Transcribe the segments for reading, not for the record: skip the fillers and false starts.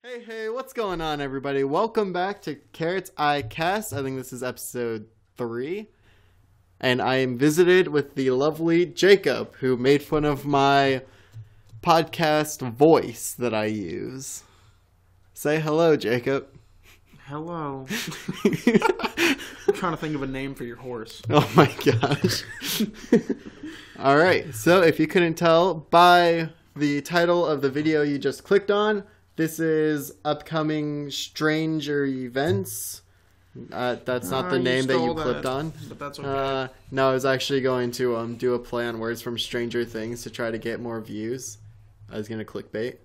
Hey, what's going on, everybody? Welcome back to Carrot's Eye Cast. I think this is episode 3. And I am visited with the lovely Jacob, who made fun of my podcast voice that I use. Say hello, Jacob. Hello. I'm trying to think of a name for your horse. Oh my gosh. Alright, so if you couldn't tell by the title of the video you just clicked on, this is upcoming Stranger Events. That's not the name that you clicked on. But that's okay. No, I was actually going to do a play on words from Stranger Things to try to get more views. I was going to clickbait.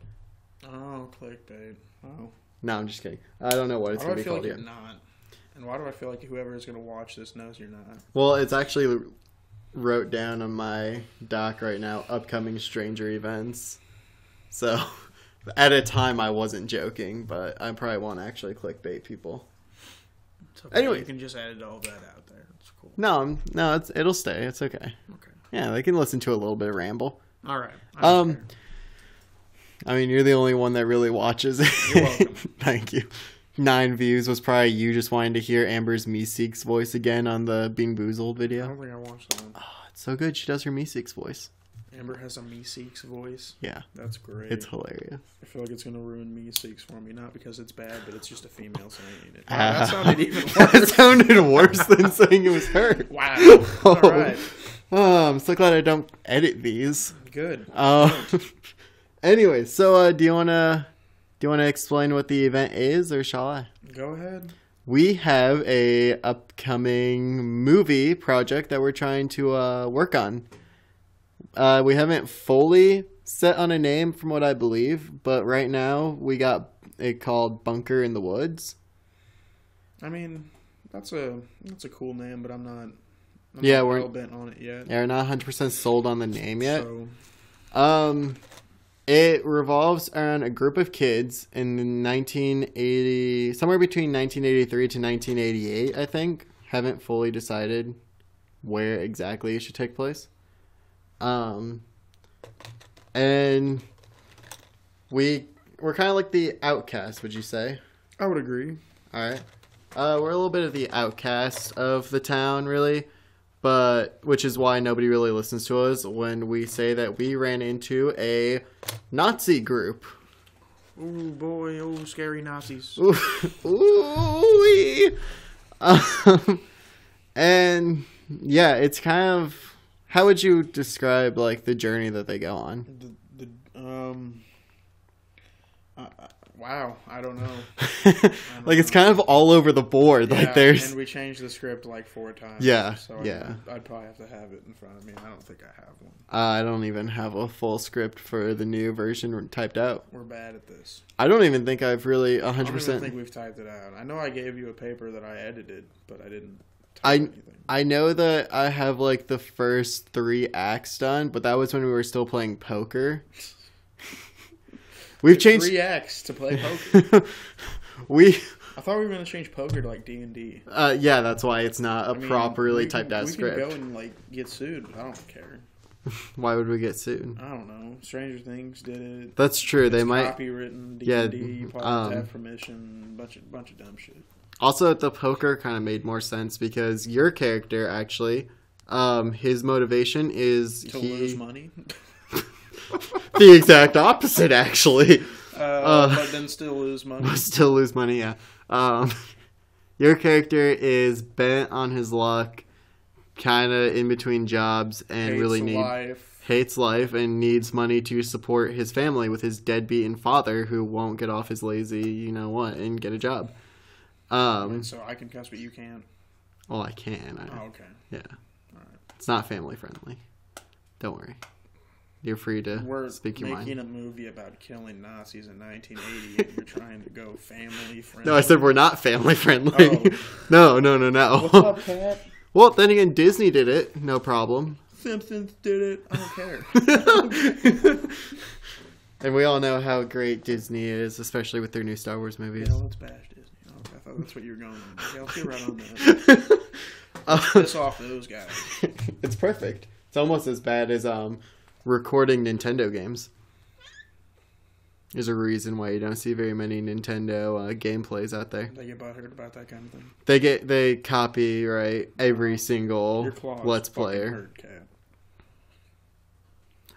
Oh, clickbait. Oh. No, I'm just kidding. I don't know what it's going to be called yet. Why do I feel like you're not? And why do I feel like whoever is going to watch this knows you're not? Well, it's actually wrote down on my doc right now, upcoming Stranger Events. So... At a time, I wasn't joking, but I probably won't actually clickbait people. Okay. Anyway, you can just edit all that out there. It's cool. No, it'll stay. It's okay. Okay. Yeah, they can listen to a little bit of ramble. All right. I mean, you're the only one that really watches it. You're welcome. Thank you. 9 views was probably you just wanting to hear Amber's Meeseeks voice again on the Bean Boozled video. I don't think I watched that one. Oh, it's so good. She does her Meeseeks voice. Amber has a Meeseeks voice. Yeah. That's great. It's hilarious. I feel like it's going to ruin Meeseeks for me. Not because it's bad, but it's just a female saying it. Wow, that sounded even worse. That sounded worse than saying it was her. Wow. All right. Oh, I'm so glad I don't edit these. Good. Anyway, so do you wanna explain what the event is, or shall I? Go ahead. We have a upcoming movie project that we're trying to work on. We haven't fully set on a name from what I believe, but right now we got it called Bunker in the Woods. I mean, that's a cool name, but I'm not we're bent on it yet. Yeah, we're not 100% sold on the name yet. So. It revolves around a group of kids in 1980, somewhere between 1983 to 1988, I think. Haven't fully decided where exactly it should take place. And we're kind of like the outcast, would you say? I would agree. All right. We're a little bit of the outcast of the town, really, but which is why nobody really listens to us when we say that we ran into a Nazi group. Ooh, boy, oh, scary Nazis. Ooh. And yeah, it's kind of. How would you describe like the journey that they go on? Wow, I don't know. It's kind of all over the board. Yeah, like there's, and we changed the script like 4 times. Yeah, so I'd probably have to have it in front of me. I don't think I have one. I don't even have a full script for the new version typed out. We're bad at this. I don't even think I've really 100%. I don't even think we've typed it out. I know I gave you a paper that I edited, but I didn't. Anything. I know that I have like the first 3 acts done, but that was when we were still playing poker. We've changed 3 acts to play poker. I thought we were going to change poker to like D&D. Yeah, that's why it's not a properly typed out script. We can go and like get sued. I don't care. Why would we get sued? I don't know. Stranger Things did it. That's true. They might copywritten D&D. You probably have to have permission. Bunch of dumb shit. Also, the poker kind of made more sense because your character actually, his motivation is to lose money. The exact opposite, actually. But then still lose money. Still lose money, yeah. Your character is bent on his luck, kind of in between jobs, and hates life and needs money to support his family with his deadbeaten father who won't get off his lazy, you know what, and get a job. So I can cuss, but you can't. Well, I can. Okay. Yeah. All right. It's not family friendly. Don't worry. You're free to speak your mind. We're making a movie about killing Nazis in 1980, and you're trying to go family friendly. No, I said we're not family friendly. Oh. No. What's up, Cat? Well, then again, Disney did it. No problem. Simpsons did it. I don't care. And we all know how great Disney is, especially with their new Star Wars movies. Yeah, let's bash Disney. Okay, I thought that's what you were going with. Yeah, let's get right on that. Let's piss off those guys. It's perfect. It's almost as bad as recording Nintendo games. There's a reason why you don't see very many Nintendo gameplays out there. They get butthurt about that kind of thing. They copyright every single Your claws Let's fucking Player. hurt, cat.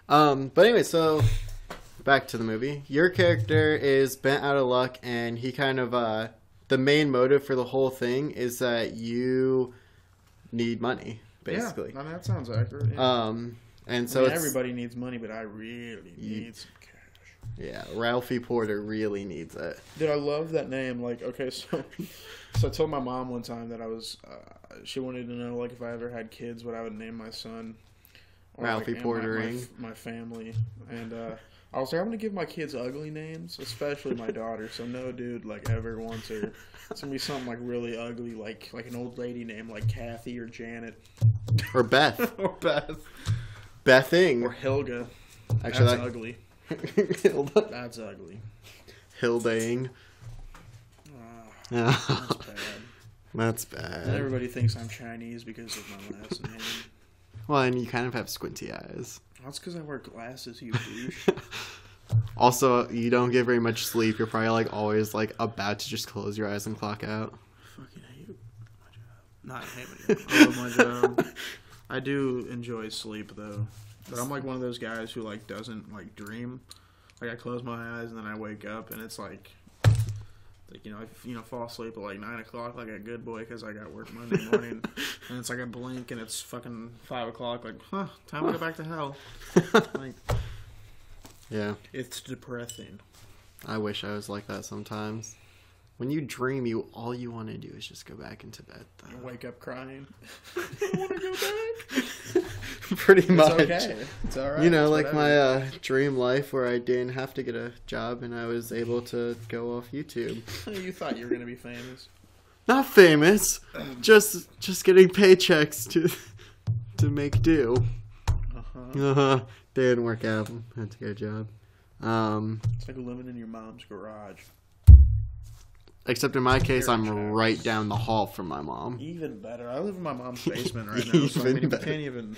But anyway, so back to the movie. Your character is bent out of luck, and he kind of the main motive for the whole thing is that you need money, basically. Yeah, I mean, that sounds accurate. Yeah. And so everybody needs money, but I really need some cash. Yeah, Ralphie Porter really needs it. Dude, I love that name. Like, okay, so I told my mom one time that I was, she wanted to know, like, if I ever had kids, what I would name my son. Or, Ralphie like, Portering. my family. And I was like, I'm going to give my kids ugly names, especially my daughter. So no dude, like, ever wants her. It's going to be something, like, really ugly, like an old lady name, like Kathy or Janet. Or Beth. Or Beth. Bething. Or Helga. Actually, That's ugly. Hilda. That's ugly. Hilding. That's bad. That's bad. And everybody thinks I'm Chinese because of my last name. Well, and you kind of have squinty eyes. That's because I wear glasses, you douche. Also, you don't get very much sleep. You're probably like always like about to just close your eyes and clock out. Fucking hate my job. Not hate my job. I love my job. I do enjoy sleep though. But I'm like one of those guys who like doesn't like dream. Like I close my eyes and then I wake up and it's like I fall asleep at like 9 o'clock like a good boy because I got work Monday morning, and it's like I blink and it's fucking 5 o'clock. Like, time to go back to hell. Like, yeah, it's depressing. I wish I was like that sometimes. When you dream, all you want to do is just go back into bed. You wake up crying. I want to go back. Pretty much. It's okay. It's all right. You know, it's like my dream life where I didn't have to get a job and I was able to go off YouTube. You thought you were gonna be famous. Not famous, just getting paychecks to make do. They didn't work out. Had to get a job. It's like living in your mom's garage. Except in my case, I'm right down the hall from my mom. Even better. I live in my mom's basement right now, so I mean, you can't even...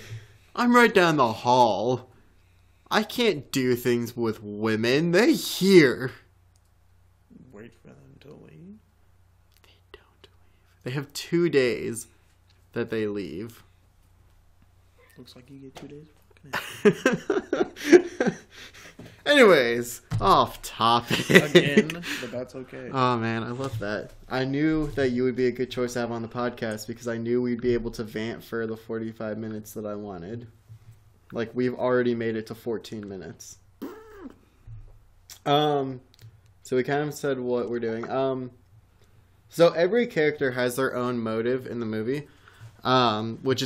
I'm right down the hall. I can't do things with women. They hear. Wait for them to leave? They don't leave. They have 2 days that they leave. Looks like you get 2 days. Anyways, off topic. Again, but that's okay. Oh man, I love that. I knew that you would be a good choice to have on the podcast because I knew we'd be able to vant for the 45 minutes that I wanted. Like, we've already made it to 14 minutes. So we kind of said what we're doing. So every character has their own motive in the movie, which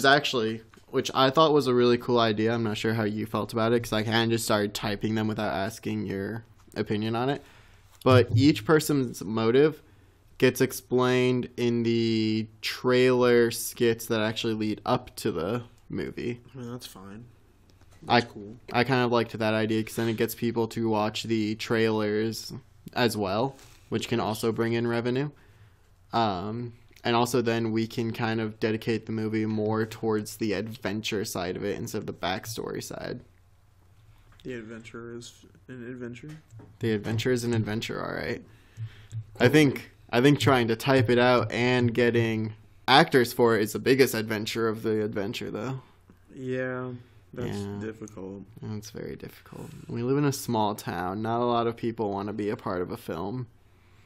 I thought was a really cool idea. I'm not sure how you felt about it because I kind of just started typing them without asking your opinion on it. But each person's motive gets explained in the trailer skits that actually lead up to the movie. I mean, that's fine. That's cool. I kind of liked that idea because then it gets people to watch the trailers as well, which can also bring in revenue. And also then we can kind of dedicate the movie more towards the adventure side of it instead of the backstory side. The adventure is an adventure? The adventure is an adventure, all right. I think trying to type it out and getting actors for it is the biggest adventure of the adventure, though. Yeah, that's difficult. It's very difficult. We live in a small town. Not a lot of people want to be a part of a film.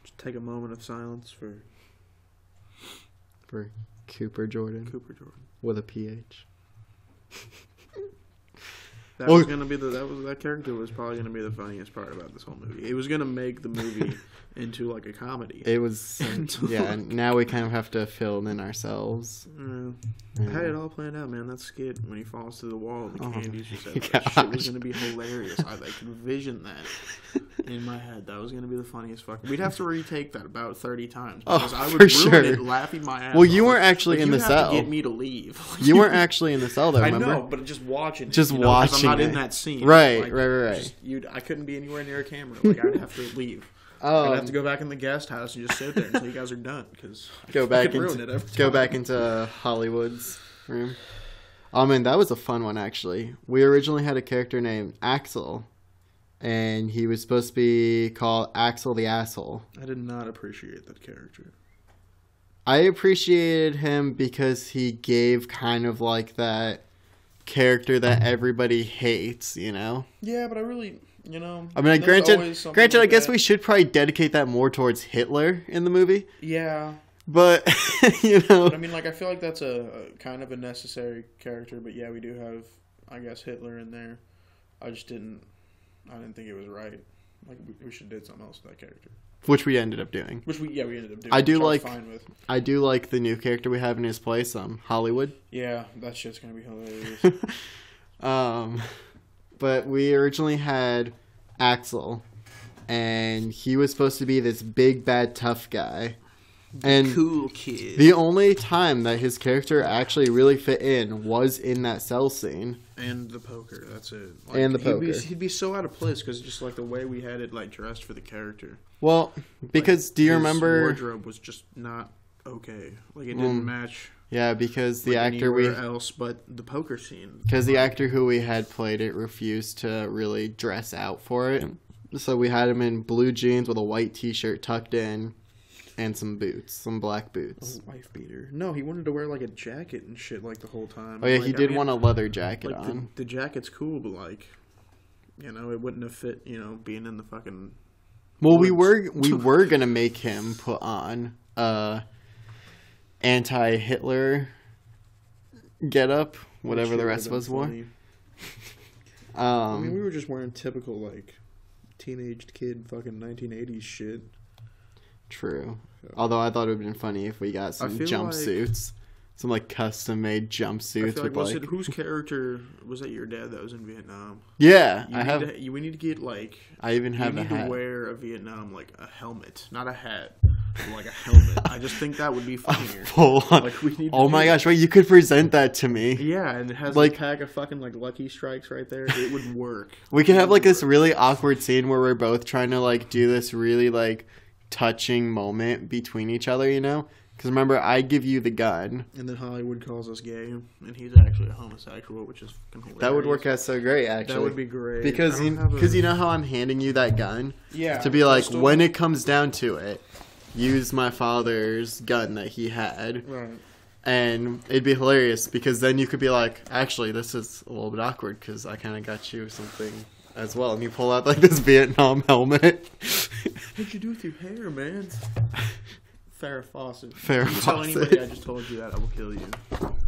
Just take a moment of silence for Cooper Jordan. Cooper Jordan. With a PH. That character was probably gonna be the funniest part about this whole movie. It was gonna make the movie into like a comedy. It was, and now we kind of have to fill in ourselves. I had it all planned out, man. That skit when he falls through the wall and the candies just everywhere. That shit was gonna be hilarious. I could envision that in my head. That was gonna be the funniest fucking. We'd have to retake that about 30 times because I would ruin it laughing my ass. Well, you weren't actually in the cell. To get me to leave. You weren't actually in the cell, though. Remember? I know, but just watching. Watching. I'm not in that scene. Right. I couldn't be anywhere near a camera. Like I'd have to leave. I'd have to go back in the guest house and just sit there until you guys are done because go back into Hollywood's room. Oh man, that was a fun one actually. We originally had a character named Axel, and he was supposed to be called Axel the Asshole. I did not appreciate that character. I appreciated him because he gave kind of like that character that everybody hates, you know? Yeah, but I really, you know... I mean, granted, I guess we should probably dedicate that more towards Hitler in the movie. Yeah. But, you know... But I mean, like, I feel like that's a kind of a necessary character, but yeah, we do have, I guess, Hitler in there. I didn't think it was right. Like, we should have did something else with that character. Which we ended up doing. We ended up doing. I do like. I do like the new character we have in his place, Hollywood. Yeah, that shit's gonna be But hilarious. we originally had Axel, and he was supposed to be this big bad tough guy, and cool kid. The only time that his character actually really fit in was in that cell scene. And the poker, that's it. Like, and the poker. He'd be so out of place because just like the way we had it like dressed for the character. Well, because like, do you his remember? Wardrobe was just not okay. Like it didn't match. Yeah, because the like actor else but the poker scene. Because the actor who we had played it refused to really dress out for it, so we had him in blue jeans with a white T-shirt tucked in. And some boots, some black boots. A wife beater. No, he wanted to wear like a jacket and shit like the whole time. Oh yeah, like, he did want a leather jacket like, on. The jacket's cool, but like, you know, it wouldn't have fit. You know, being in the fucking. Well, we were gonna make him put on anti-Hitler getup, whatever the rest of us wore. I mean, we were just wearing typical like teenage kid fucking 1980s shit. True. Although I thought it would have been funny if we got some jumpsuits. Some like custom made jumpsuits with like whose character was that? Your dad that was in Vietnam? Yeah, we need to get like. I even have a hat. You need to wear a Vietnam like a helmet, not a hat, but like a helmet. I just think that would be funnier. Full on. Like we need. Oh my gosh! Wait, you could present that to me. Yeah, and it has like a pack of fucking like Lucky Strikes right there. It would work. We could have like this really awkward scene where we're both trying to like do this really like touching moment between each other, you know. Because remember, I give you the gun. And then Hollywood calls us gay, and he's actually a homosexual, which is fucking hilarious. That would work out so great, actually. That would be great. Because you know how I'm handing you that gun? Yeah. To be like, when it comes down to it, use my father's gun that he had. Right. And it'd be hilarious, because then you could be like, actually, this is a little bit awkward, because I kind of got you something as well. And you pull out, like, this Vietnam helmet. What'd you do with your hair, man? Farrah Fawcett. Farrah Fawcett. Tell anybody I just told you that, I will kill you.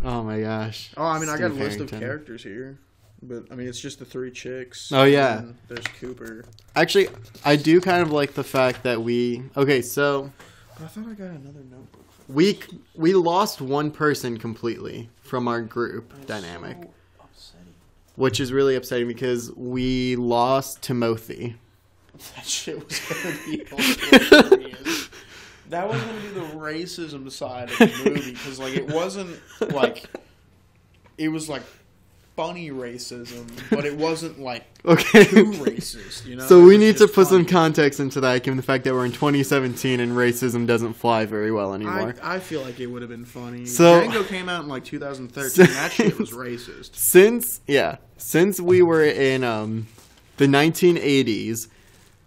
Oh my gosh. Oh, I mean, I got a list Harrington. of characters here. But, I mean, it's just the 3 chicks. Oh, yeah. And there's Cooper. Actually, I do kind of like the fact that we... Okay, so... I thought I got another notebook. We lost one person completely from our group dynamic. So upsetting. Which is really upsetting because we lost Timothy. That shit was going to be hilarious. That was going to be the racism side of the movie, because like it wasn't like it was like funny racism, but it wasn't like too racist, you know. So we need to put some context into that, given the fact that we're in 2017 and racism doesn't fly very well anymore. I feel like it would have been funny. So Django came out in like 2013. That shit was racist. Since we were in the 1980s.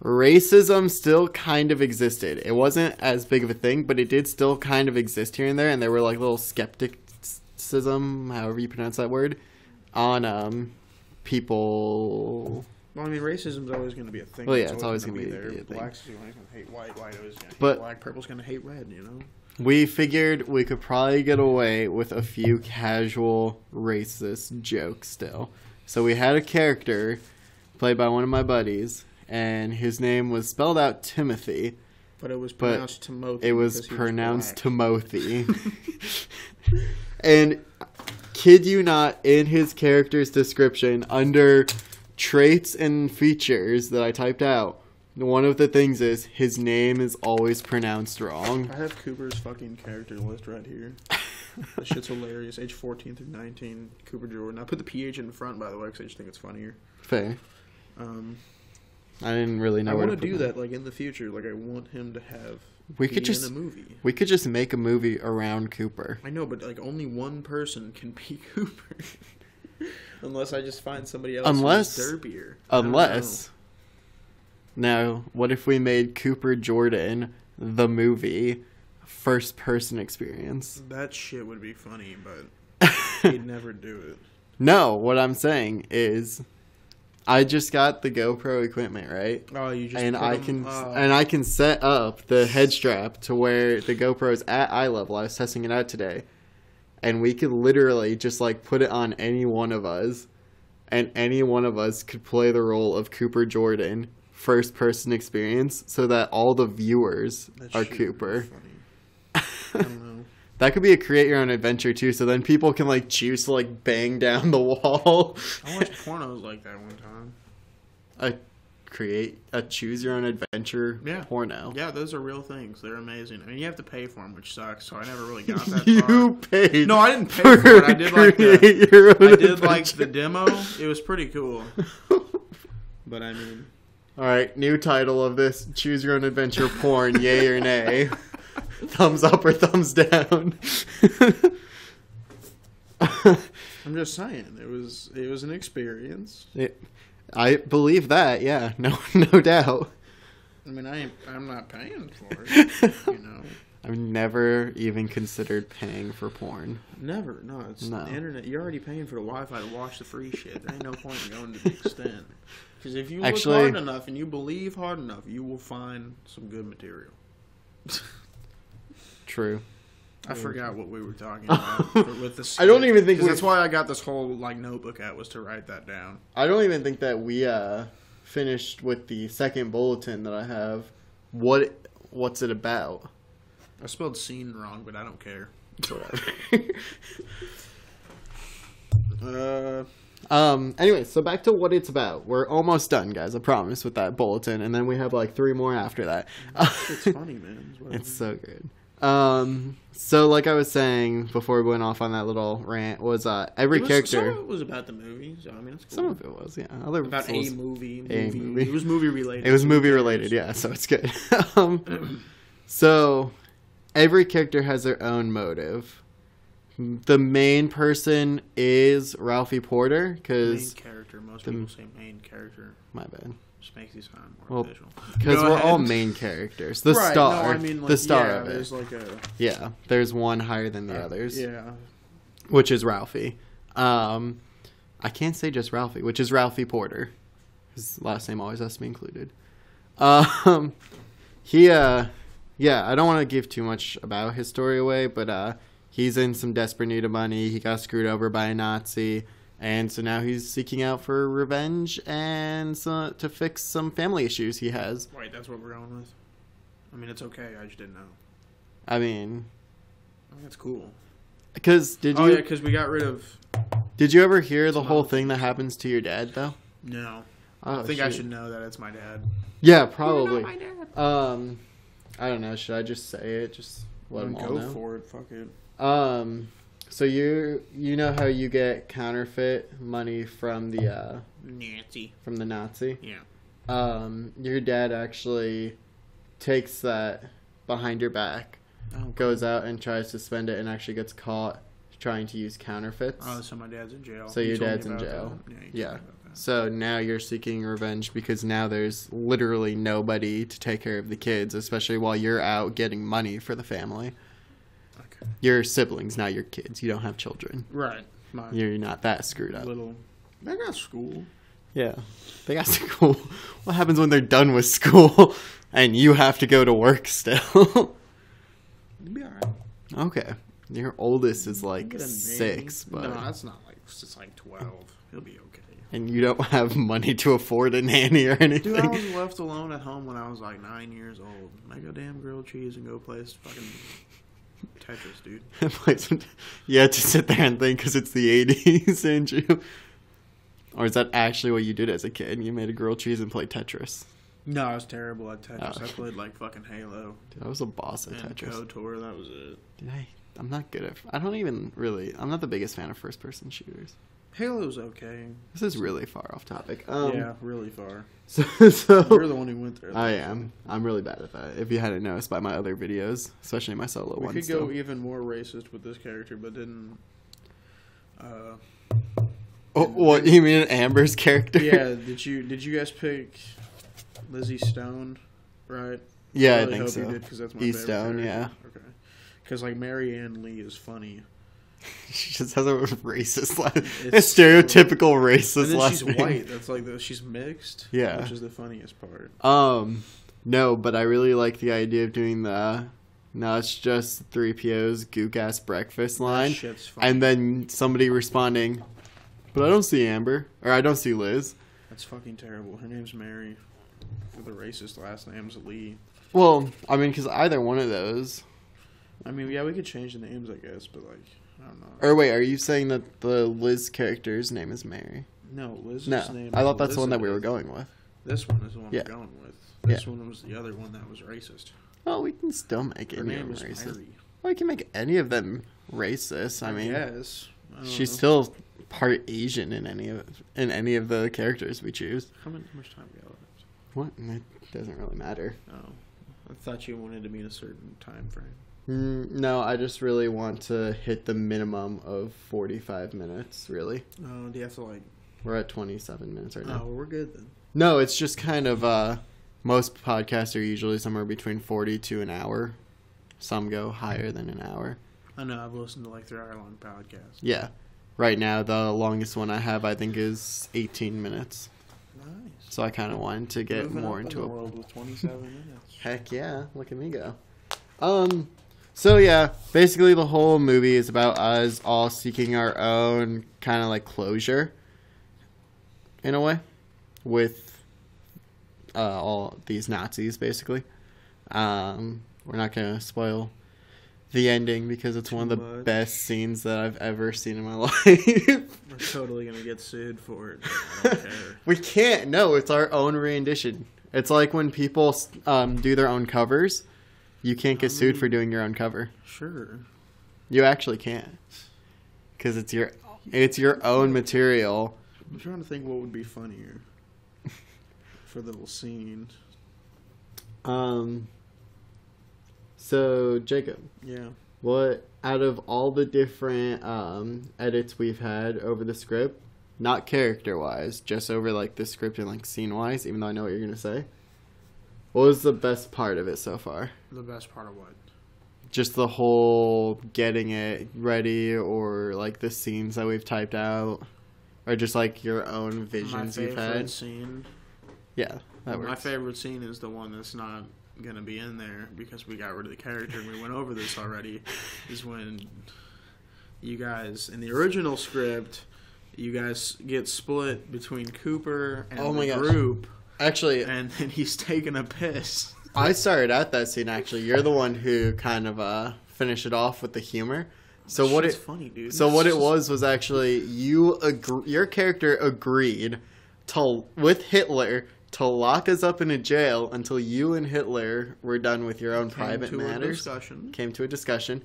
Racism still kind of existed. It wasn't as big of a thing, but it did still kind of exist here and there, and there were like little skepticism, however you pronounce that word, on people. Well, I mean, racism is always going to be a thing. Well, yeah, it's always going to be there. a thing. Black's going to hate white, white is going to hate black, purple's going to hate red, you know? We figured we could probably get away with a few casual racist jokes still. So we had a character played by one of my buddies, and his name was spelled out Timothy. But it was pronounced Timothy. It was pronounced Timothy. And kid you not, in his character's description, under traits and features that I typed out, one of the things is his name is always pronounced wrong. I have Cooper's fucking character list right here. That shit's hilarious. Age 14 through 19, Cooper Jordan. I put the PH in front, by the way, because I just think it's funnier. Fair. I didn't really know. I want to do that, like in the future. Like I want him to have. We could just in a movie. We could just make a movie around Cooper. I know, but like only one person can be Cooper, unless I just find somebody else who's derpier. Unless Now, what if we made Cooper Jordan the movie first person experience? That shit would be funny, but he'd never do it. No, what I'm saying is I just got the GoPro equipment, right? Oh, you just And put I them, I can set up the head strap to where the GoPro is at eye level. I was testing it out today. And we could literally just like put it on any one of us, and any one of us could play the role of Cooper Jordan, first person experience, so that all the viewers that are shit would be Cooper. funny. I don't know. That could be a create your own adventure too, so then people can like choose to like bang down the wall. I watched pornos like that one time. Create a choose your own adventure porno. Yeah, those are real things. They're amazing. I mean, you have to pay for them, which sucks. So I never really got that You far. paid. No, I didn't pay for it. I did like create your own I did like adventure. the demo. It was pretty cool. But I mean, All right, new title of this: choose your own adventure porn. Yay or nay? Thumbs up or thumbs down? I'm just saying it was an experience. I believe that. Yeah, no doubt. I mean, I'm not paying for it. You know, I've never even considered paying for porn. never. No, it's No. the internet. You're already paying for the Wi-Fi to watch the free shit. There ain't no point in going to the extent. Because if you Actually- look hard enough and you believe hard enough, you will find some good material. True. I forgot what we were talking about with the. I don't even think 'cause we- that's why I got this whole like notebook out, was to write that down. I don't even think that we finished with the second bulletin that I have. What's it about? I spelled scene wrong, but I don't care. Anyway, so back to what it's about. We're almost done, guys. I promise, with that bulletin, and then we have like 3 more after that. It's funny, man. It's so good. So like I was saying before we went off on that little rant, was every Some character. of it was about the movie, so I mean, it's cool. Some of it was, yeah. Other About was- a movie. a movie. It was movie related. It was movie related, yeah, so it's good. So every character has their own motive. The main person is Ralphie Porter, Main because character. Most people say main character. my bad, Just makes you sound more official. because Go we're ahead. all main characters. The Right, star, no, I mean, like, the star yeah, of it. there's like a Yeah, there's one higher than the others. yeah. Which is Ralphie. I can't say just Ralphie, which is Ralphie Porter. His last name always has to be included. Yeah, I don't want to give too much about his story away, but he's in some desperate need of money. He got screwed over by a Nazi, and so now he's seeking out for revenge and to fix some family issues he has. Wait, that's what we're going with. I mean, it's okay. I just didn't know. I mean, I think it's cool. because Oh yeah, because we got rid of. did you ever hear the whole thing that happens to your dad though? No, Oh, I think I shoot. should know that it's my dad. Yeah, probably. You're not my dad. I don't know. Should I just say it? Just let them all Go know. for it. Fuck it. So you know how you get counterfeit money from the Nancy. Nazi? Yeah. Your dad actually takes that behind your back, Oh, goes out and tries to spend it, and actually gets caught trying to use counterfeits. Oh, so my dad's in jail. So You your told me dad's in about jail. that. Yeah. you told Yeah. me about that. So now you're seeking revenge because now there's literally nobody to take care of the kids, especially while you're out getting money for the family. Okay. Your siblings, not your kids. You don't have children. Right. My You're not that screwed up. little. I got school. Yeah. They got school. What happens when they're done with school and you have to go to work still? You'll be alright. Okay. Your oldest is like Get a 6, nanny. but No, that's not like. It's like 12. He'll be okay. and you don't have money to afford a nanny or anything. Dude, I was left alone at home when I was like 9 years old. Make a damn grilled cheese and go play fucking Tetris, dude. You had to sit there and think because it's the 80s, didn't you? Or is that actually what you did as a kid? You made a grilled cheese and played Tetris. No, I was terrible at Tetris. Oh. I played like fucking Halo Dude, I was a boss at and Tetris. KOTOR. That was it. I'm not good at... I don't even really... I'm not the biggest fan of first-person shooters. Halo's okay. This is really far off topic. Yeah, really far. So You're the one who went there. I am. I'm really bad at that. If you hadn't noticed by my other videos, especially my solo We ones. could go though. even more racist with this character, but didn't. Oh, what you mean, Amber's character? Yeah. Did you guys pick Lizzie Stone, right? Yeah, I really think hope so. You did, 'cause that's my E. favorite Stone, character. yeah. Okay. Because like Mary Ann Lee is funny. She just has a racist, a It's stereotypical racist And then last she's name. white. That's like she's mixed. Yeah. Which is the funniest part. No, but I really like the idea of doing the no, it's just 3PO's gook ass breakfast line. That shit's funny. And then somebody responding, but I don't see Amber. Or I don't see Liz. That's fucking terrible. Her name's Mary. The racist last name's Lee. Well, I mean, because either one of those. I mean, yeah, we could change the names, I guess, but like, I don't know. Or wait, are you saying that the Liz character's name is Mary? No, Liz's No, name I is thought that's the one that we were Elizabeth. going with. This one is the one Yeah. we're going with. This Yeah. one was the other one that was racist. Oh, we can still make Her any of name them was racist. Mary. Well, we can make any of them racist. I mean, yes. I don't she's know. still part Asian in any of the characters we choose. How much time we got left? What? It doesn't really matter. Oh, I thought you wanted to meet a certain time frame. No, I just really want to hit the minimum of 45 minutes, really. Oh, do you have to like? We're at 27 minutes right Oh, now. well, we're good then. No, it's just kind of, most podcasts are usually somewhere between 40 to an hour. Some go higher than an hour. I know. I've listened to like 3-hour-long podcasts. Yeah. Right now, the longest one I have, I think, is 18 minutes. Nice. So I kind of wanted to get Moving more up into in the it. world with 27 minutes. Heck yeah, look at me go. So yeah, basically the whole movie is about us all seeking our own kind of like closure, in a way, with all these Nazis, basically. We're not going to spoil the ending because it's one of the much. best scenes that I've ever seen in my life. We're totally gonna get sued for it. But I don't care. We can't. No, it's our own rendition. It's like when people do their own covers. You can't get sued for doing your own cover. Sure. You actually can't, because it's your own material. I'm trying to think what would be funnier for the little scene. So Jacob, Yeah. what out of all the different edits we've had over the script, not character wise, just over like the script and like scene wise, even though I know what you're gonna say, what was the best part of it so far? The best part of what? Just the whole getting it ready, or like the scenes that we've typed out, or just like your own visions My you've favorite had. scene. Yeah, that My works. favorite scene is the one that's not gonna be in there because we got rid of the character and we went over this already. Is when you guys in the original script, you guys get split between Cooper and Oh my the gosh. group, Actually, and then he's taking a piss. I started at that scene. Actually, you're the one who kind of finished it off with the humor. So what Shit's it funny, dude. so what it was actually your character agreed with Hitler to lock us up in a jail until you and Hitler were done with your own private matters. Came to a discussion.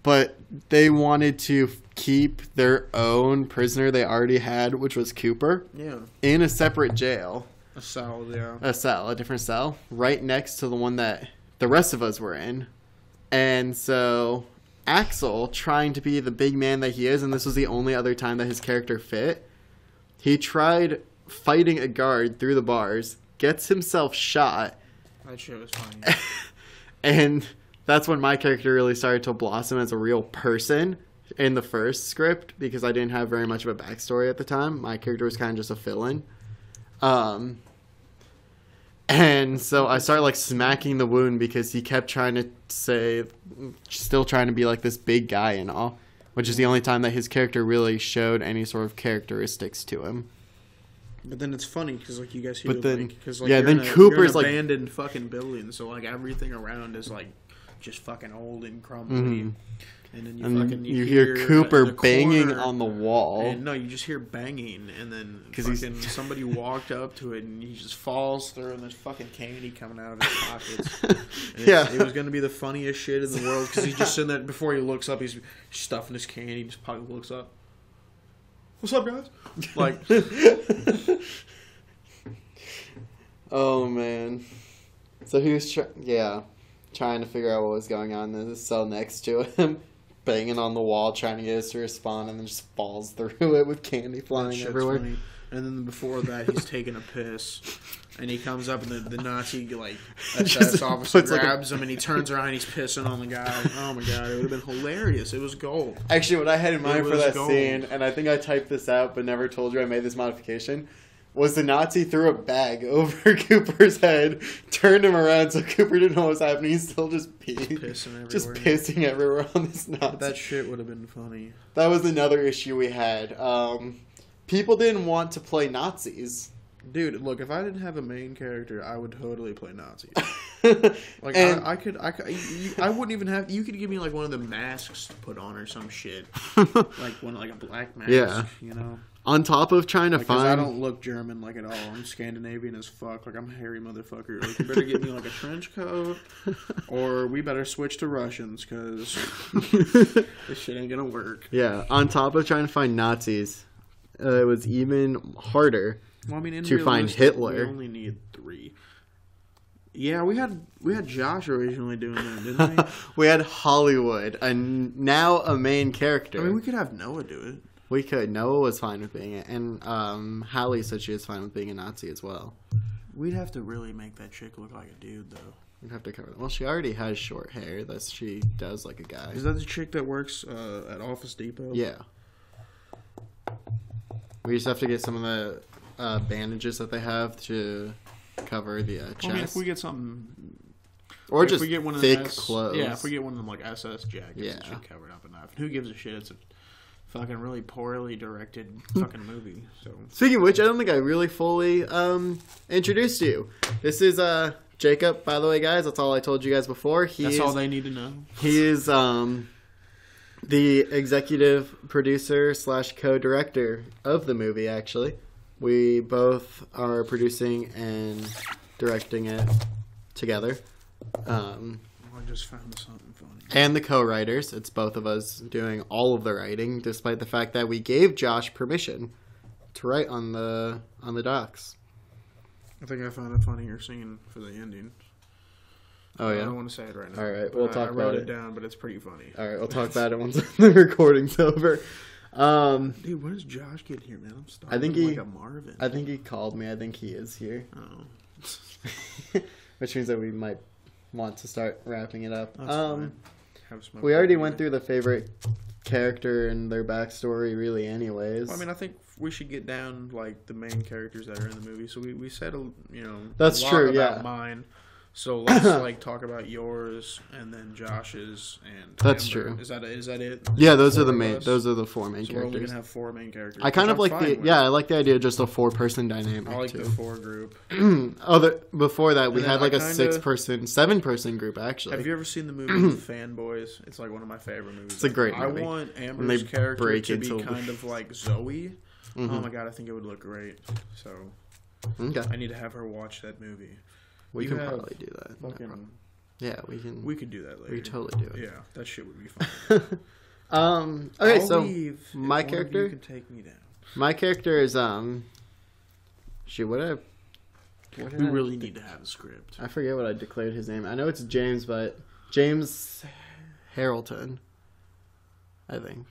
But they wanted to keep their own prisoner they already had, which was Cooper, Yeah. in a separate jail. A cell, yeah. A different cell, right next to the one that the rest of us were in. And so Axel, trying to be the big man that he is, and this was the only other time that his character fit, he tried fighting a guard through the bars, gets himself shot, That shit was funny. and that's when my character really started to blossom as a real person in the first script, because I didn't have very much of a backstory at the time. My character was kind of just a fill-in. And so I started like smacking the wound because he kept trying to still trying to be like this big guy and all, which is the only time that his character really showed any sort of characteristics to him. But then it's funny because like you guys hear But then- because like yeah, you're then in Cooper's, you're like- in an abandoned fucking building, so like everything around is like just fucking old and crumbly. And then And you hear Cooper in the banging corner, on the wall. And no, you just hear banging, and then 'Cause fucking somebody walked up to it, and he just falls through, and there's fucking candy coming out of his pockets. And Yeah. it was gonna be the funniest shit in the world because he's just sitting there. Before he looks up, he's stuffing his candy. His pocket looks up. What's up, guys? Like, Oh man. So he was trying to figure out what was going on in the cell next to him, banging on the wall, trying to get us to respond, and then just falls through it with candy that flying shit's everywhere. funny. And then before that, he's taking a piss. And he comes up and the Nazi, like, Just SS officer puts, like, grabs him and he turns around and he's pissing on the guy. Oh my god, it would have been hilarious. It was gold. Actually, what I had in mind for that gold. scene, and I think I typed this out but never told you I made this modification, was the Nazi threw a bag over Cooper's head, turned him around so Cooper didn't know what was happening. He's still just peeing. Pissing everywhere. Just pissing everywhere on this Nazi. But that shit would have been funny. That was another issue we had. People didn't want to play Nazis. Dude, look, if I didn't have a main character, I would totally play Nazis. Like, And- I wouldn't even have... You could give me, like, one of the masks to put on or some shit. Like, like a black mask, Yeah. you know? On top of trying to Because find... I don't look German, like, at all. I'm Scandinavian as fuck. Like, I'm a hairy motherfucker. Like, you better get me, like, a trench coat, or we better switch to Russians, because this shit ain't gonna work. Yeah, on top of trying to find Nazis, it was even harder Well, I mean, in to find realistic, Hitler. We only need 3. Yeah, we had Josh originally doing that, didn't we? We had Hollywood, and now a main character. I mean, we could have Noah do it. We could. Noah was fine with being it, and Hallie said she was fine with being a Nazi as well. We'd have to really make that chick look like a dude, though. We'd have to cover that. Well, she already has short hair. That she does like a guy. Is that the chick that works at Office Depot? Yeah. We just have to get some of the bandages that they have to cover the chest. I mean, if we get something... Or if just we get one of thick them clothes. Yeah, if we get one of them, like, SS jackets, Yeah. it should cover it up enough. Who gives a shit? It's a fucking really poorly directed fucking movie, so... Speaking of which, I don't think I really fully introduced you. This is Jacob, by the way, guys. That's all I told you guys before. That's all they need to know. He is the executive producer / co-director of the movie, actually. We both are producing and directing it together. I just found something funny. And the co-writers. It's both of us doing all of the writing, despite the fact that we gave Josh permission to write on the docs. I think I found a funnier scene for the ending. Oh, I yeah? don't want to say it right now. All right, but we'll talk I wrote about it it. down, but it's pretty funny. All right, we'll talk about it once the recording's over. Dude, when does Josh get here, man? I'm starting I think like a Marvin. I think he called me. I think he is here. Oh. Which means that we might want to start wrapping it up. That's fine. Have a smoke We already break. went through the favorite character and their backstory, really, anyways. Well, I mean, I think we should get down like the main characters that are in the movie. So we said That's a lot true, about yeah. mine. So let's like talk about yours and then Josh's and That's Amber. true. Is that it? Yeah, those are Four the of main. us? Those are the 4 main So we're only characters. gonna have 4 main characters. I kind which of I'm like fine the with. I like the idea of just a 4-person dynamic. I like too. the 4 group. Before that, we And then had like I a kinda- 7-person group actually. Have you ever seen the movie Fanboys? It's like one of my favorite movies. It's a great I movie. want they Amber's character break to be into- kind of like Zoe. Mhm. Oh my god, I think it would look great. So Okay, I need to have her watch that movie. we You can have probably do that. No Fucking, problem. Yeah, we can. we could do that later. We totally do it. Yeah, that shit would be fun. Okay, I'll so leave if my one of you character? can take me down. my character is shoot, what did We I- really need to have a script. I forget what I declared his name. I know it's James, but James Harrelton, I think.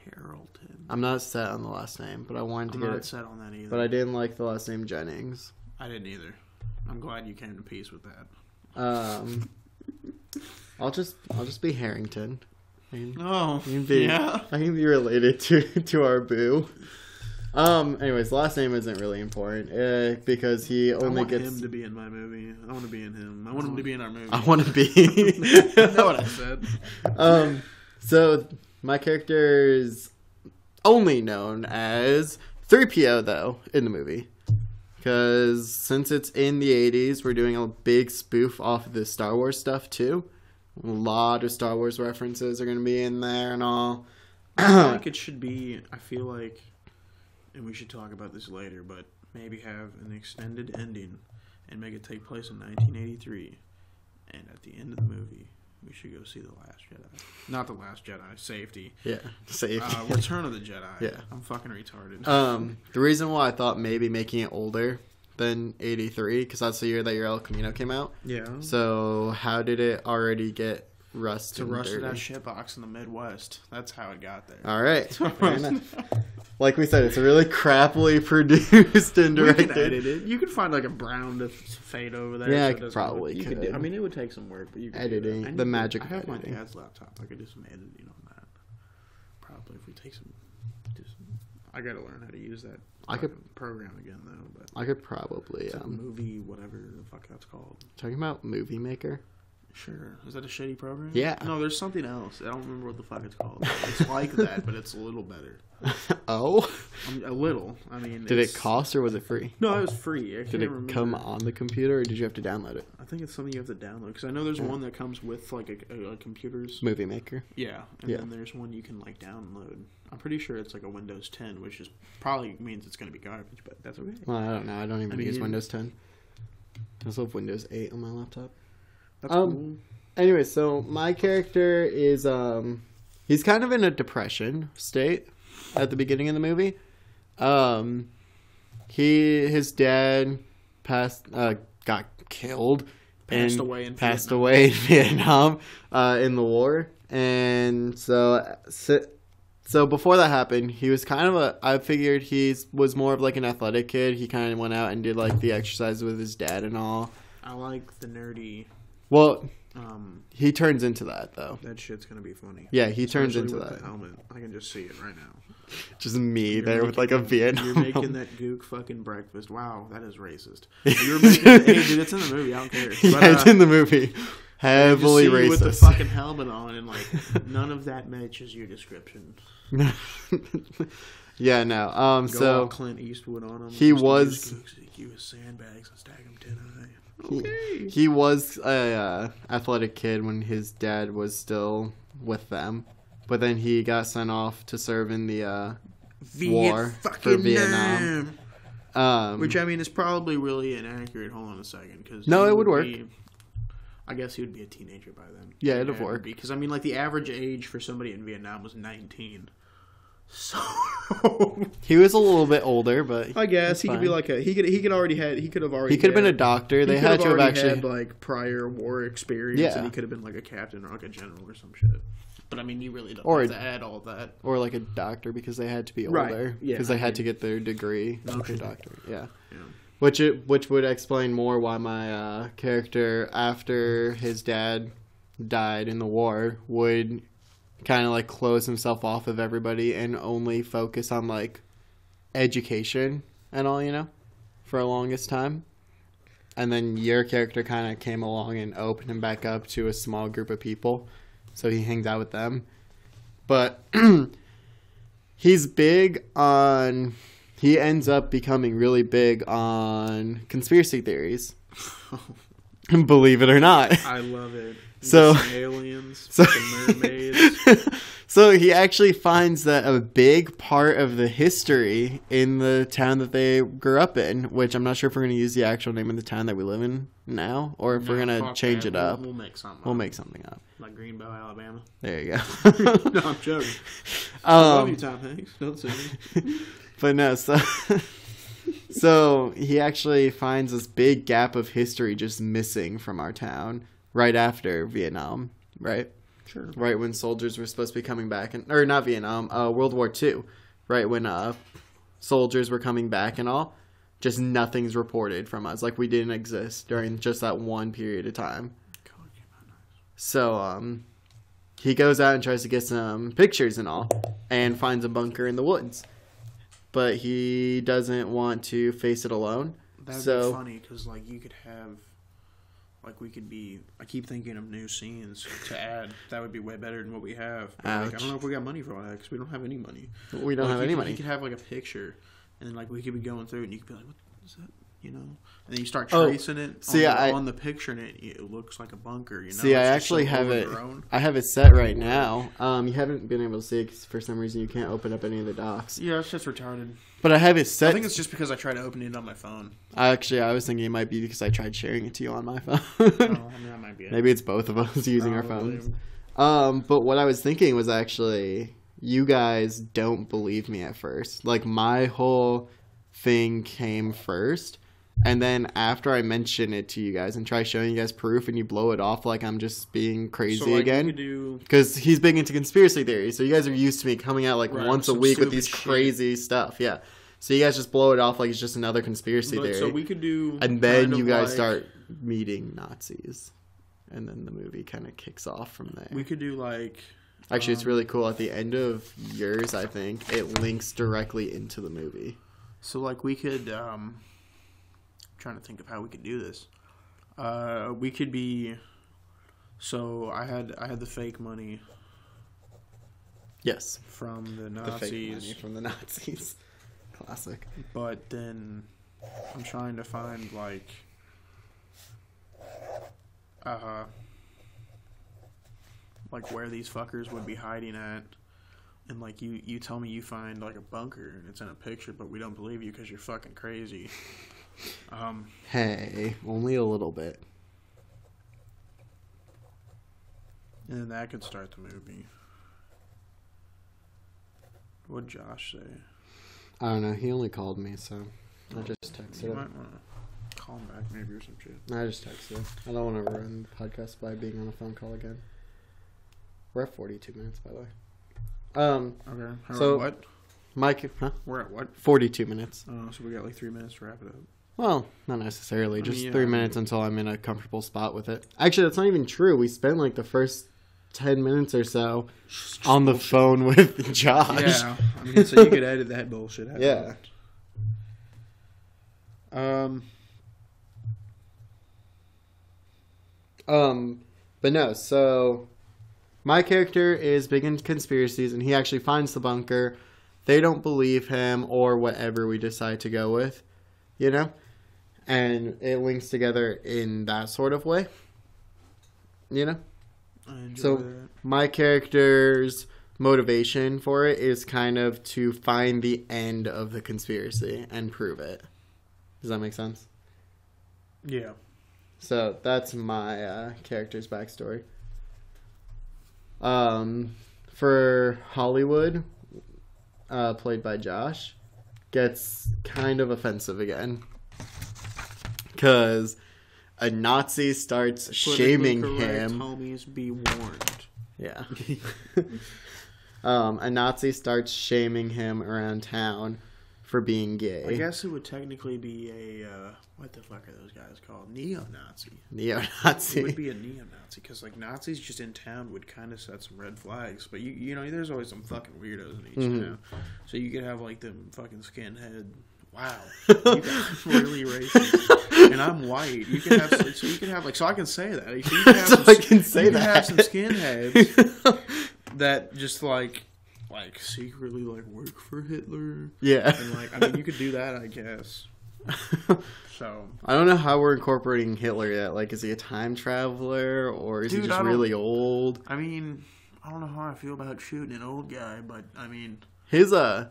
Harrelton. I'm not set on the last name, but I wanted to I'm get not it. set on that either. But I didn't like the last name Jennings. I didn't either. I'm glad you came to peace with that. I'll just be Harrington. I can, Oh, I can be I can be related to our boo. Anyways, last name isn't really important because he I only want gets. him to be in my movie. I want to be in him. I want him to be in our movie. I want to be. You know what I said. So my character is only known as 3PO though in the movie. Because since it's in the 80s, we're doing a big spoof off of the Star Wars stuff too. A lot of Star Wars references are going to be in there and all. I think it should be, I feel like, and we should talk about this later, but maybe have an extended ending and make it take place in 1983. And at the end of the movie, we should go see The Last Jedi. Not The Last Jedi, Safety. Yeah, safe. Return of the Jedi. Yeah. I'm fucking retarded. The reason why I thought maybe making it older than 83, because that's the year that your El Camino came out. Yeah. So how did it already get rust to and rust dirty. that shitbox in the Midwest. That's how it got there. All right. Fair enough. Like we said, it's really crappily produced and We directed. can edit it. You could find like a brown to fade over there. Yeah, so I it doesn't probably look, could. I mean, it would take some work, but you could Editing, do that. the magic I of have editing. my dad's laptop. I could do some editing on that. Probably if we take some. I gotta learn how to use that. I could program again though. But I could probably it's like movie, whatever the fuck that's called. talking about Movie Maker. Sure. Is that a shitty program? Yeah. No, there's something else. I don't remember what the fuck it's called. It's like that, but it's a little better. Oh, A little. I mean, did it cost or was it free? No, it was free. Did it come on the computer or did you have to download it? I think it's something you have to download because I know there's one that comes with like a computer's. Movie Maker. Yeah, and Yeah. then there's one you can like download. I'm pretty sure it's like a Windows 10, which is probably means it's going to be garbage, but that's okay. Well, I don't know. I don't even use mean- Windows 10. I also have Windows 8 on my laptop. That's cool. Anyway, so my character is he's kind of in a depression state at the beginning of the movie. His dad got killed Passed and away in passed Vietnam. away in Vietnam in the war, and so before that happened, he was kind of I figured he was more of like an athletic kid. He kind of went out and did like the exercise with his dad and all. I like the nerdy. Well, he turns into that though. That shit's gonna be funny. Yeah, he turns Especially into with that. the helmet. I can just see it right now. Just me You're there with like a making- Vietnam. You're making that gook fucking breakfast. Wow, that is racist. You're making. Hey, dude, it's in the movie. I don't care. Yeah, But, it's in the movie. just Heavily see you with the racist. fucking helmet on, and like none of that matches your description. Yeah, no. Go all So Clint Eastwood on him. he was- He was sandbags and stack them 10 high. he, Okay. he was a athletic kid when his dad was still with them, but then he got sent off to serve in the war for Vietnam. Which I mean is probably really inaccurate. Hold on a second, because No, it would work. I guess he would be a teenager by then. Yeah, it'd work. Because I mean, like the average age for somebody in Vietnam was 19. So he was a little bit older, but I guess it's he could fine. be like he could have already He could have been a doctor. They he could had to have already actually. had like prior war experience, Yeah. and he could have been like a captain or like a general or some shit. But I mean, you really don't Or have a- to add all that. Or like a doctor because they had to be Right, older. yeah, Because they I had mean- to get their degree. Okay. Doctor. Yeah. Yeah. Which would explain more why my character, after his dad died in the war, would kind of like close himself off of everybody and only focus on like education and all, for the longest time. And then your character kind of came along and opened him back up to a small group of people. So he hangs out with them. But he's big on... He ends up becoming really big on conspiracy theories. Believe it or not. I love it. So- Some aliens, so- some mermaids. So he actually finds that a big part of the history in the town that they grew up in, which I'm not sure if we're going to use the actual name of the town that we live in now, or if we're going to Fuck change that. it up. We'll make something. We'll up. make something up. Like Greenbow, Alabama. There you go. No, I'm joking. I love you, Tom Hanks. Don't say me. But no, so he actually finds this big gap of history just missing from our town right after Vietnam, right? Sure. Right when soldiers were supposed to be coming back, or not Vietnam, World War II, right when soldiers were coming back and all. Just nothing's reported from us, like we didn't exist during just that one period of time. So he goes out and tries to get some pictures and all, and finds a bunker in the woods. But he doesn't want to face it alone. That'd So- be funny because like you could have, like we could be. I keep thinking of new scenes to add. That would be way better than what we have. But, like, I Ouch. don't know if we got money for all that because we don't have any money. We don't Like, have any You money. could have like a picture, and then like we could be going through it, and you could be like, "What is that?" And then you start Oh, tracing it see, on the picture, and it looks like a bunker. See, I It's just actually so have it. overgrown. I have it set right now. You haven't been able to see it 'cause for some reason you can't open up any of the docs. Yeah, it's just retarded. But I have it set. I think it's just because I tried to open it on my phone. Actually, I was thinking it might be because I tried sharing it to you on my phone. Oh, I mean, that might be it. Maybe it's both of us using our Probably. phones. But what I was thinking was actually, you guys don't believe me at first. Like, my whole thing came first, And then after I mention it to you guys and try showing you guys proof, and you blow it off like I'm just being crazy again. Because he's big into conspiracy theories. So you guys are used to me coming out like once a week with these crazy stuff. Yeah. So you guys just blow it off like it's just another conspiracy theory. So we could do... And then you guys start meeting Nazis. And then the movie kind of kicks off from there. We could do like... Actually, it's really cool. At the end of yours, I think, it links directly into the movie. So like we could... trying to think of how we could do this. We could be... So I had the fake money. Yes. From the Nazis. The fake money from the Nazis. Classic. But then I'm trying to find like where these fuckers would be hiding at. And like you tell me you find like a bunker and it's in a picture, but we don't believe you because you're fucking crazy. Hey, only a little bit. And then that could start the movie. What'd Josh say? I don't know. He only called me, so I just texted him. You might want to call him back maybe or some shit. I just texted him. I don't want to ruin the podcast by being on a phone call again. We're at 42 minutes, by the way. Okay. So what? Mike, huh? We're at what? 42 minutes. Oh, so we got like 3 minutes to wrap it up. Well, not necessarily. Just 3 minutes until I'm in a comfortable spot with it. Actually, that's not even true. We spent like the first 10 minutes or so on the phone with Josh. Yeah. I mean, so you could edit that bullshit out. Yeah. But no, so my character is big in conspiracies, and he actually finds the bunker. They don't believe him or whatever we decide to go with, you know? And it links together in that sort of way, you know? So that. My character's motivation for it is kind of to find the end of the conspiracy and prove it. Does that make sense? Yeah. So that's my character's backstory. For Hollywood, played by Josh, gets kind of offensive again. Because a Nazi starts shaming him. Homies, be warned. Yeah. A Nazi starts shaming him around town for being gay. I guess it would technically be a, what the fuck are those guys called? Neo-Nazi. Neo-Nazi. It would be a neo-Nazi, because like Nazis just in town would kind of set some red flags. But you know, there's always some fucking weirdos in each town. So you could have like them fucking skinhead. Wow, you guys are really racist. And I'm white. You can have so I can say that. So you can have so I can say that. Have some skinheads that just like secretly like work for Hitler. Yeah. And like, I mean, you could do that, I guess. So I don't know how we're incorporating Hitler yet. Like, is he a time traveler or is he just really old? I mean, I don't know how I feel about shooting an old guy, but I mean, his little...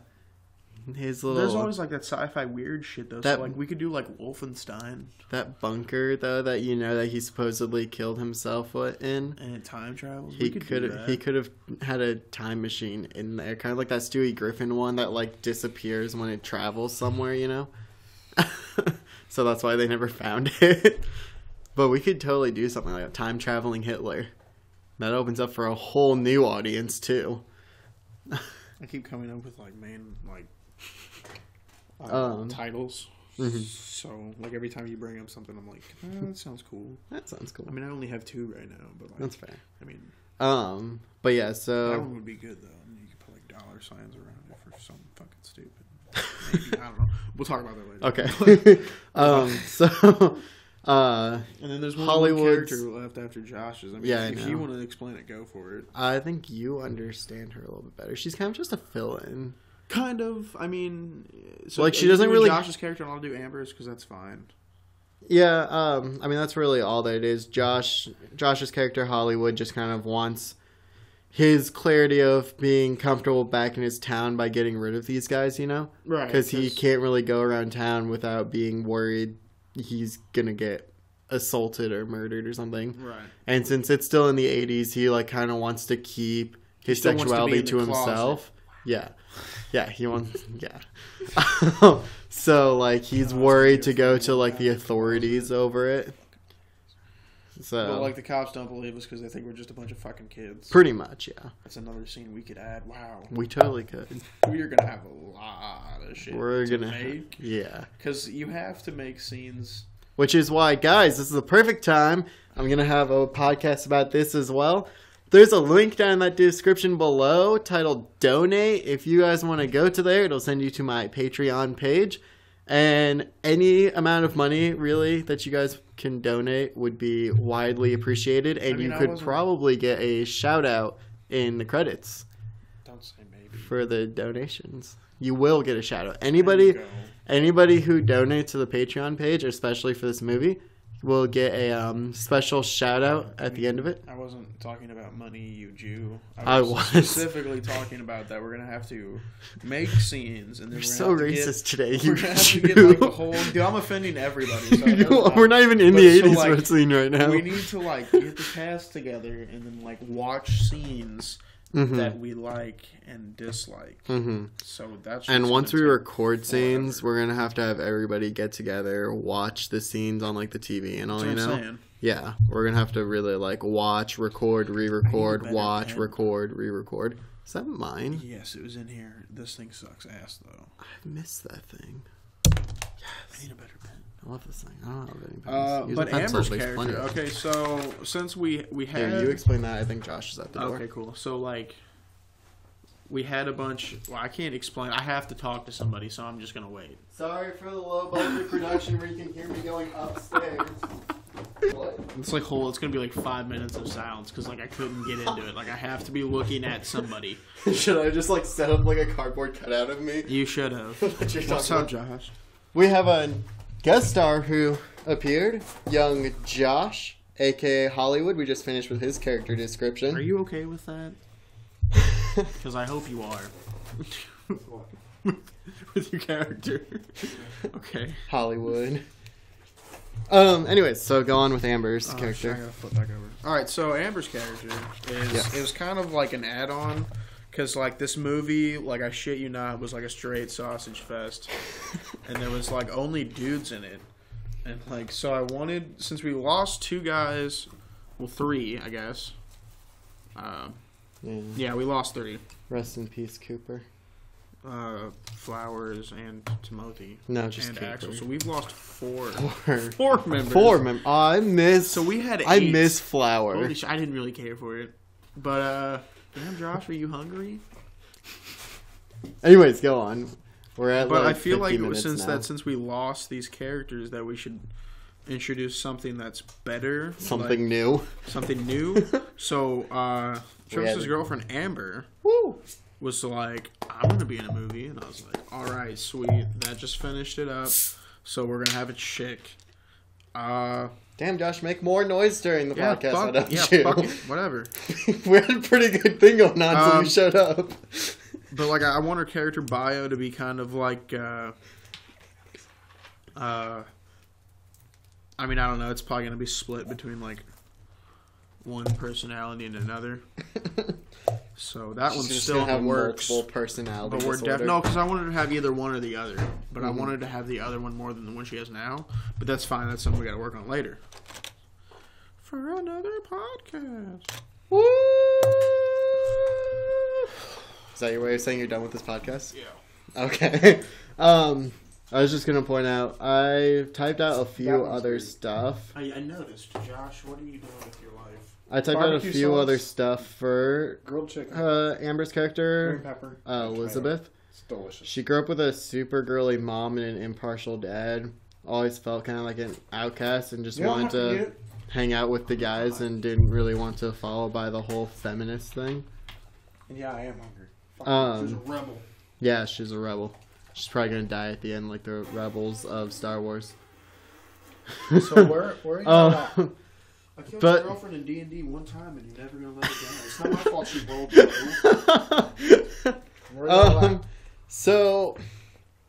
There's always like that sci-fi weird shit though. So like we could do like Wolfenstein. That bunker though that you know that he supposedly killed himself in. And time travel. He could have had a time machine in there, kind of like that Stewie Griffin one that like disappears when it travels somewhere, you know. So that's why they never found it. But we could totally do something like a time traveling Hitler. That opens up for a whole new audience too. I keep coming up with like main like titles. Mm-hmm. So like every time you bring up something, I'm like, that sounds cool. That sounds cool. I mean, I only have 2 right now, but like, that's fair. I mean, but yeah, so that one would be good though. I mean, you could put like dollar signs around it for something fucking stupid. Maybe I don't know. We'll talk about that Okay. later. So. And then there's one character left after Josh's. I mean, yeah, if you want to explain it, go for it. I think you understand her a little bit better. She's kind of just a fill-in. Kind of. I mean, so like she doesn't really Josh's character, and I'll do Amber's because that's fine. Yeah. I mean, that's really all that it is. Josh's character Hollywood just kind of wants his clarity of being comfortable back in his town by getting rid of these guys, you know? Right. Because he can't really go around town without being worried he's gonna get assaulted or murdered or something. Right. And since it's still in the 80s, he like kind of wants to keep his sexuality to himself. Yeah. Yeah, he wants... Yeah. So, like, he's worried to go to, like, the authorities over it. So... Well, like, the cops don't believe us because they think we're just a bunch of fucking kids. Pretty much, yeah. That's another scene we could add. Wow. We totally could. We're going to have a lot of shit to make. Yeah. Because you have to make scenes... Which is why, guys, this is the perfect time. I'm going to have a podcast about this as well. There's a link down in that description below titled Donate. If you guys want to go to there, it'll send you to my Patreon page. And any amount of money, really, that you guys can donate would be widely appreciated. And you could probably get a shout out in the credits. Don't say maybe. For the donations. You will get a shout out. Anybody who donates to the Patreon page, especially for this movie, will get a special shout out at the end of it. I wasn't talking about money, you Jew. I was specifically talking about that we're gonna have to make scenes, and then you're so racist today. We're gonna have to get like the whole. Dude, I'm offending everybody. So we're not even in the 80s scene right now. We need to like get the cast together and then like watch scenes that we like and dislike. So that's and once we record scenes, we're gonna have to have everybody get together, watch the scenes on like the TV and all. That's you know, saying. Yeah, we're gonna have to really like watch, record, re-record, watch, record, re-record. Is that mine? Yes, it was in here. This thing sucks ass though. I missed that thing. Yes, I need a better pen. I love this thing. I don't have any pens. But Amber's character. Okay, so since we had... Here, you explain that. I think Josh is at the door. Okay, cool. So, like, we had a bunch... Well, I can't explain. I have to talk to somebody, so I'm just going to wait. Sorry for the low-budget production where you can hear me going upstairs. What? It's like it's going to be like 5 minutes of silence because, like, I couldn't get into it. Like, I have to be looking at somebody. Should I just, like, set up, like, a cardboard cutout of me? You should have. What's up, Josh? We have a guest star who appeared, young Josh, a.k.a. Hollywood. We just finished with his character description. Are you okay with that? Because I hope you are. With your character. Okay. Hollywood. Anyways, so go on with Amber's character. I gotta flip back over. Alright, so Amber's character is... It was kind of like an add-on. Because, like, this movie, like, I shit you not, was like a straight sausage fest. And there was, like, only dudes in it. And, like, so I wanted... Since we lost 2 guys... Well, 3, I guess. Yeah, we lost 3. Rest in peace, Cooper. Flowers and Timothy. No, just and Cooper. Axel. So we've lost 4 members. 4 members. Oh, I miss... So we had 8. I miss Flower. Holy I didn't really care for it. But, damn, Josh, are you hungry? Anyways, go on. We're at but like I feel like since we lost these characters, that we should introduce something that's better, something new. So, Travis's girlfriend Amber was like, "I'm gonna be in a movie," and I was like, "All right, sweet." That just finished it up. So we're gonna have a chick. Damn, Josh, make more noise during the podcast. Fuck it, whatever. We had a pretty good thing going on until you showed up. But, like, I want her character bio to be kind of like, I mean, I don't know. It's probably going to be split between, like, one personality and another. So that one still have works. Multiple personality but we're no, because I wanted to have either one or the other. But I wanted to have the other one more than the one she has now. But that's fine. That's something we got to work on later. For another podcast. Woo! Is that your way of saying you're done with this podcast? Yeah. Okay. I was just going to point out, I typed out a few other stuff. I noticed. Josh, what are you doing with your life? I typed out a few other stuff for grilled chicken, Amber's character, green pepper, Elizabeth. It's delicious. She grew up with a super girly mom and an impartial dad. Always felt kind of like an outcast and just wanted to hang out with the guys and didn't really want to follow by the whole feminist thing. And yeah, I am hungry. She's a rebel. Yeah, she's a rebel. She's probably gonna die at the end, like the rebels of Star Wars. So where are you at? I killed your girlfriend in D&D one time, and you're never gonna let it die. It's not my fault she rolled you. So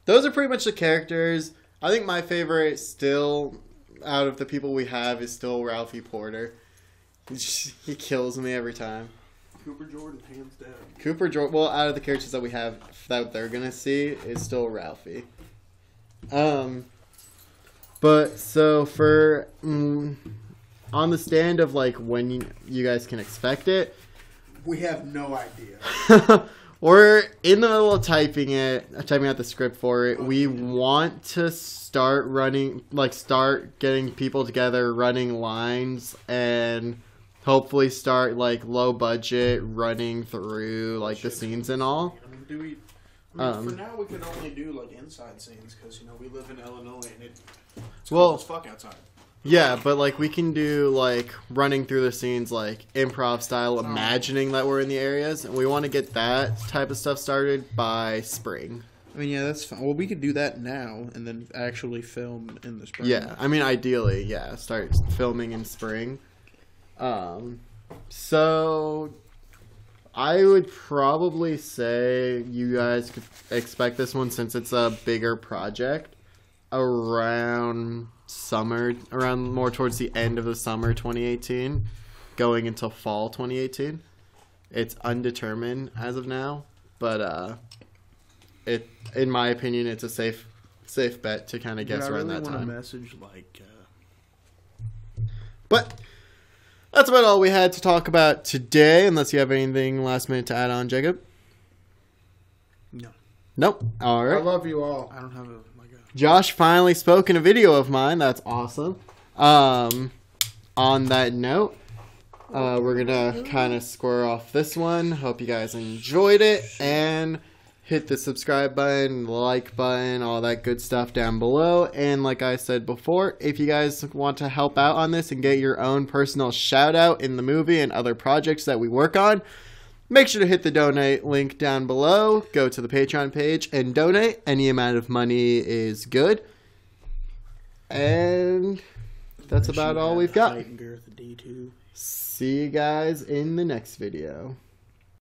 those are pretty much the characters. I think my favorite still, out of the people we have, is still Ralphie Porter. He kills me every time. Cooper Jordan, hands down. Cooper Jordan. Well, out of the characters that we have that they're gonna see is still Ralphie. But so for on the stand of like when you guys can expect it, We have no idea. we're in the middle of typing out the script for it. We want to start getting people together, running lines, and hopefully start like low budget running through like the scenes and all. I mean, for now we can only do like inside scenes because we live in Illinois and it's cold as fuck outside. Yeah, but like we can do like running through the scenes like improv style, imagining that we're in the areas, and we want to get that type of stuff started by spring. I mean, yeah, that's fine. Well, we could do that now and then actually film in the spring. Yeah, I mean, ideally, yeah, start filming in spring. So I would probably say you guys could expect this one, since it's a bigger project, around more towards the end of the summer 2018, going until fall 2018. It's undetermined as of now, but in my opinion, it's a safe bet to kind of guess around that time. I really want a message like. But that's about all we had to talk about today, unless you have anything last minute to add on, Jacob. No. Nope. All I right. love you all. I don't have a. Josh finally spoke in a video of mine. That's awesome. On that note, we're gonna kind of square off this one. Hope you guys enjoyed it, and hit the subscribe button, like button, all that good stuff down below. And like I said before, if you guys want to help out on this and get your own personal shout out in the movie and other projects that we work on, make sure to hit the donate link down below. Go to the Patreon page and donate. Any amount of money is good. And that's about all we've got. Height and girth of D2. See you guys in the next video.